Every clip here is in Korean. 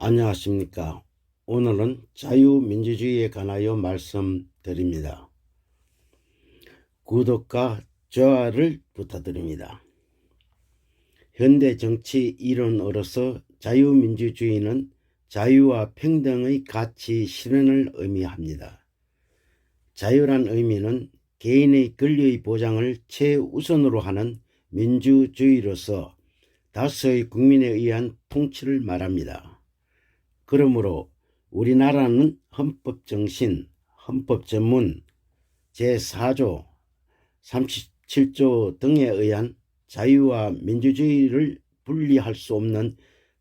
안녕하십니까. 오늘은 자유민주주의에 관하여 말씀드립니다. 구독과 좋아요를 부탁드립니다. 현대 정치 이론으로서 자유민주주의는 자유와 평등의 가치 실현을 의미합니다. 자유란 의미는 개인의 권리의 보장을 최우선으로 하는 민주주의로서 다수의 국민에 의한 통치를 말합니다. 그러므로 우리나라는 헌법정신, 헌법전문, 제4조, 37조 등에 의한 자유와 민주주의를 분리할 수 없는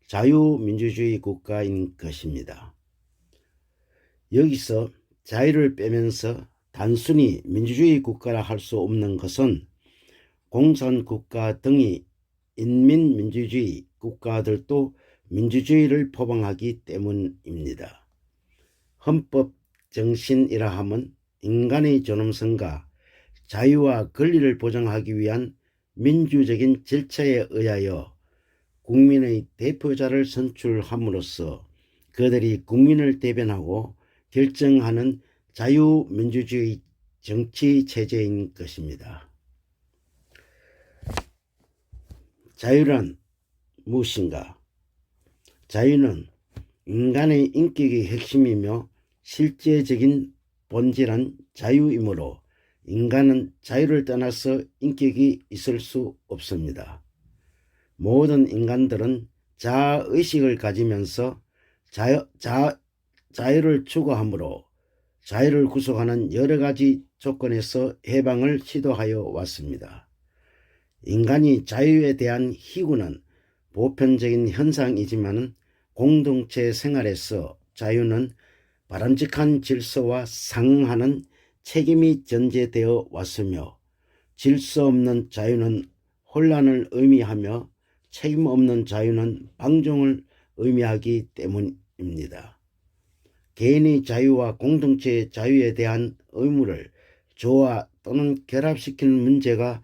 자유민주주의 국가인 것입니다. 여기서 자유를 빼면서 단순히 민주주의 국가라 할 수 없는 것은 공산국가 등이 인민민주주의 국가들도 민주주의를 포방하기 때문입니다. 헌법 정신이라 함은 인간의 존엄성과 자유와 권리를 보장하기 위한 민주적인 절차에 의하여 국민의 대표자를 선출함으로써 그들이 국민을 대변하고 결정하는 자유민주주의 정치체제인 것입니다. 자유란 무엇인가? 자유는 인간의 인격의 핵심이며 실제적인 본질은 자유이므로 인간은 자유를 떠나서 인격이 있을 수 없습니다. 모든 인간들은 자아의식을 가지면서 자유를 추구하므로 자유를 구속하는 여러 가지 조건에서 해방을 시도하여 왔습니다. 인간이 자유에 대한 희구는 보편적인 현상이지만 공동체 생활에서 자유는 바람직한 질서와 상응하는 책임이 전제되어 왔으며 질서 없는 자유는 혼란을 의미하며 책임 없는 자유는 방종을 의미하기 때문입니다. 개인의 자유와 공동체의 자유에 대한 의무를 조화 또는 결합시키는 문제가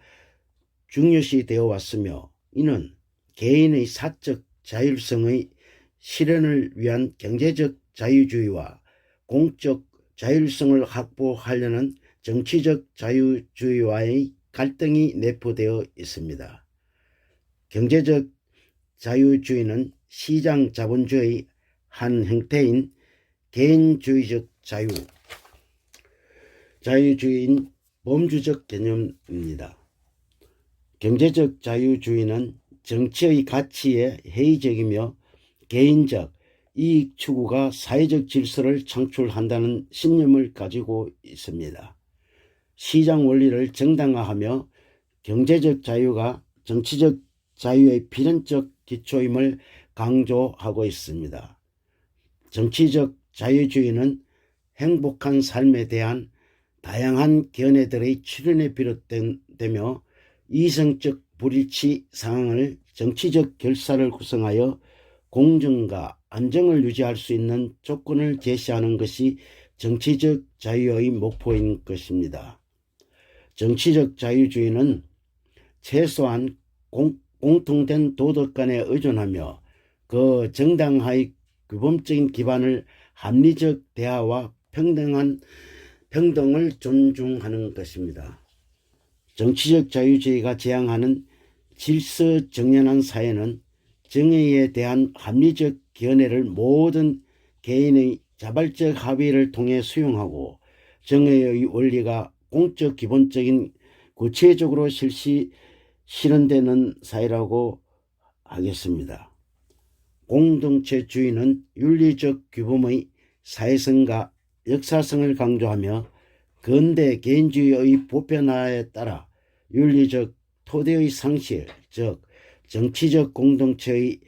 중요시 되어 왔으며 이는 개인의 사적 자율성의 실현을 위한 경제적 자유주의와 공적 자율성을 확보하려는 정치적 자유주의와의 갈등이 내포되어 있습니다. 경제적 자유주의는 시장 자본주의의 한 형태인 개인주의적 자유주의인 범주적 개념입니다. 경제적 자유주의는 정치의 가치에 회의적이며 개인적 이익 추구가 사회적 질서를 창출한다는 신념을 가지고 있습니다. 시장 원리를 정당화하며 경제적 자유가 정치적 자유의 필연적 기초임을 강조하고 있습니다. 정치적 자유주의는 행복한 삶에 대한 다양한 견해들의 출현에 비롯되며 이성적 불일치 상황을 정치적 결사를 구성하여 공정과 안정을 유지할 수 있는 조건을 제시하는 것이 정치적 자유의 목표인 것입니다. 정치적 자유주의는 최소한 공통된 도덕관에 의존하며 그 정당화의 규범적인 기반을 합리적 대화와 평등을 존중하는 것입니다. 정치적 자유주의가 지향하는 질서정연한 사회는 정의에 대한 합리적 견해를 모든 개인의 자발적 합의를 통해 수용하고 정의의 원리가 공적 기본적인 구체적으로 실현되는 사회라고 하겠습니다. 공동체주의는 윤리적 규범의 사회성과 역사성을 강조하며 근대 개인주의의 보편화에 따라 윤리적 토대의 상실, 즉 정치적 공동체의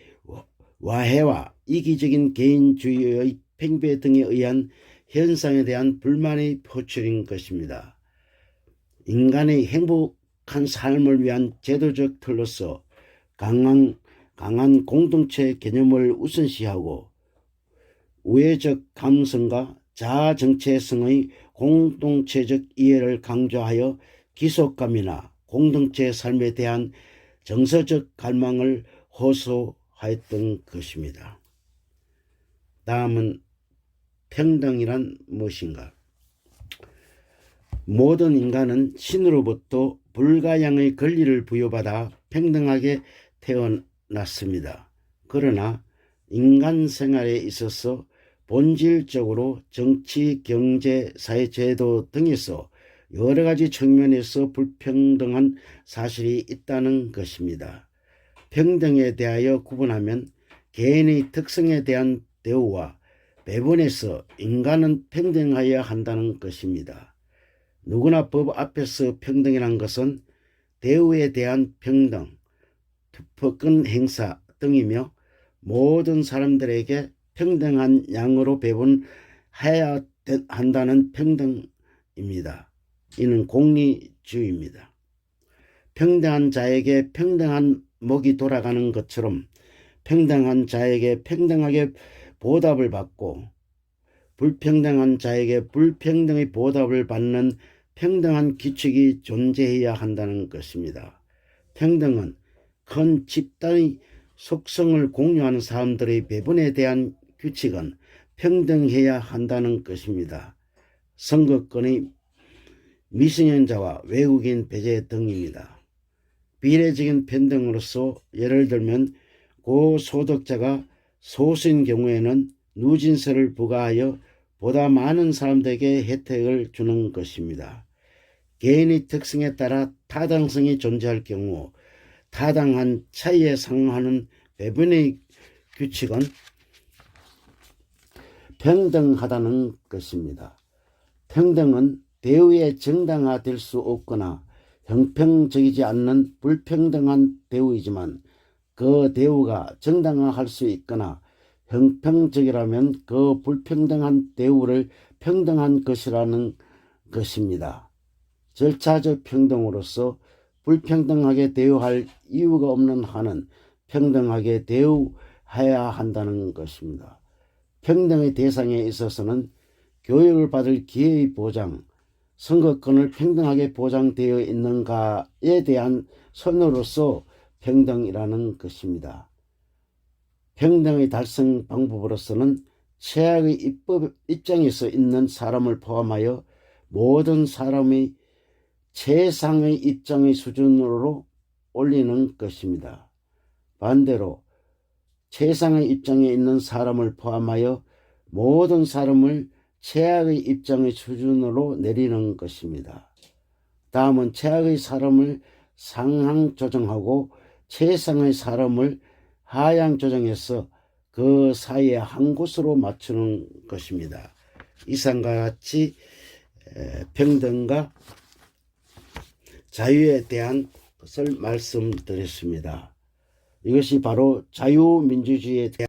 와해와 이기적인 개인주의의 팽배 등에 의한 현상에 대한 불만의 표출인 것입니다. 인간의 행복한 삶을 위한 제도적 틀로서 강한 공동체 개념을 우선시하고 우회적 감성과 자아 정체성의 공동체적 이해를 강조하여 기속감이나 공동체 삶에 대한 정서적 갈망을 호소하였던 것입니다. 다음은 평등이란 무엇인가? 모든 인간은 신으로부터 불가양의 권리를 부여받아 평등하게 태어났습니다. 그러나 인간 생활에 있어서 본질적으로 정치, 경제, 사회 제도 등에서 여러 가지 측면에서 불평등한 사실이 있다는 것입니다. 평등에 대하여 구분하면 개인의 특성에 대한 대우와 배분에서 인간은 평등하여야 한다는 것입니다. 누구나 법 앞에서 평등이란 것은 대우에 대한 평등, 투표권 행사 등이며 모든 사람들에게 평등한 양으로 배분해야 한다는 평등입니다. 이는 공리주의입니다. 평등한 자에게 평등한 목이 돌아가는 것처럼 평등한 자에게 평등하게 보답을 받고 불평등한 자에게 불평등의 보답을 받는 평등한 규칙이 존재해야 한다는 것입니다. 평등은 큰 집단의 속성을 공유하는 사람들의 배분에 대한 규칙은 평등해야 한다는 것입니다. 선거권의 미성년자와 외국인 배제 등입니다. 비례적인 평등으로서 예를 들면 고소득자가 소수인 경우에는 누진세를 부과하여 보다 많은 사람들에게 혜택을 주는 것입니다. 개인의 특성에 따라 타당성이 존재할 경우 타당한 차이에 상응하는 배분의 규칙은 평등하다는 것입니다. 평등은 대우에 정당화될 수 없거나 형평적이지 않는 불평등한 대우이지만 그 대우가 정당화할 수 있거나 형평적이라면 그 불평등한 대우를 평등한 것이라는 것입니다. 절차적 평등으로서 불평등하게 대우할 이유가 없는 한은 평등하게 대우해야 한다는 것입니다. 평등의 대상에 있어서는 교육을 받을 기회의 보장, 선거권을 평등하게 보장되어 있는가에 대한 선으로서 평등이라는 것입니다. 평등의 달성 방법으로서는 최악의 입장에서 있는 사람을 포함하여 모든 사람의 최상의 입장의 수준으로 올리는 것입니다. 반대로 최상의 입장에 있는 사람을 포함하여 모든 사람을 최악의 입장의 수준으로 내리는 것입니다. 다음은 최악의 사람을 상향 조정하고 최상의 사람을 하향 조정해서 그 사이에 한 곳으로 맞추는 것입니다. 이상과 같이 평등과 자유에 대한 것을 말씀드렸습니다. 이것이 바로 자유민주주의에 대한